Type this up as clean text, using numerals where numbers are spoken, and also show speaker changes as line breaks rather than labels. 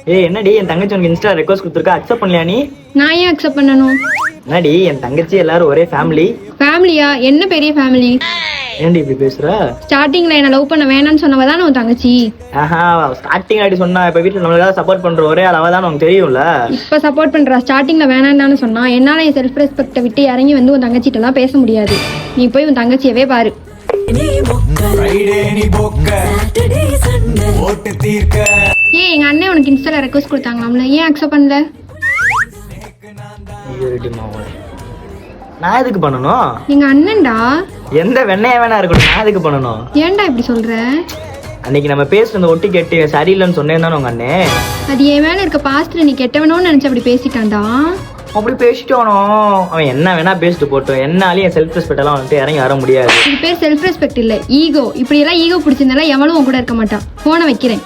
ஏய் என்னடி என் தங்கச்சி உனக்கு இன்ஸ்டா ரெக்வஸ்ட் கொடுத்துருக்கா, அக்செப்ட் பண்ணலையா நீ?
நான் ஏன் அக்செப்ட் பண்ணணும்?
என்னடி என் தங்கச்சி எல்லாரும் ஒரே ஃபேமிலி.
ஃபேமிலியா? என்ன பெரிய ஃபேமிலி?
ஏன்டி இப்படி பேசுற?
ஸ்டார்டிங்ல என்ன லவ் பண்ண வேணாம்னு சொன்னவ தானே உன் தங்கச்சி.
ஆஹா, ஸ்டார்டிங் அடி சொன்னா இப்ப வீட்டுல நம்மளுக்காக சப்போர்ட் பண்ற ஒரே அளவா தான் உனக்கு தெரியும்ல.
இப்ப சப்போர்ட் பண்றா, ஸ்டார்டிங்ல வேணாம்னு தானே சொன்னா. என்னால என் செல்ஃப் ரெஸ்பெக்ட விட்டு இறங்கி வந்து உன் தங்கச்சிட்ட எல்லாம் பேச முடியாது. நீ போய் உன் தங்கச்சியவே பாரு. ஏன் எங்க அண்ணன் உனக்கு இன்ஸ்டால ரெக்வஸ்ட் கொடுத்தாங்களாம்ல, ஏன் அக்செப்ட் பண்ணல?
நான் எதுக்கு பண்ணணும்?
எங்க அண்ணன்டா.
எந்த வெண்ணைய வேணா இருக்கட்டும், நான் எதுக்கு பண்ணணும்?
ஏன்டா இப்படி சொல்ற?
அன்னைக்கு நம்ம பேசுற ஒட்டி கேட்டு சரியில்லைன்னு சொன்னேன் தானே உங்க அண்ணே.
அது என் மேல இருக்க பாஸ்ட்ல நீ கெட்டவனோன்னு நினைச்சு அப்படி பேசிட்டான்டா.
அப்படி பேசிட்டானோ? அவன் என்ன வேணா பேசிட்டு போட்டோம், என்னாலையும் என் செல்ஃப் ரெஸ்பெக்ட் எல்லாம் வந்துட்டு இறங்கி வர முடியாது.
இது பேர் செல்ஃப் ரெஸ்பெக்ட் இல்ல, ஈகோ. இப்படி எல்லாம் ஈகோ பிடிச்சிருந்தாலும் எவனும் உன் கூட இருக்க மாட்டான். போனை வைக்கிறேன்.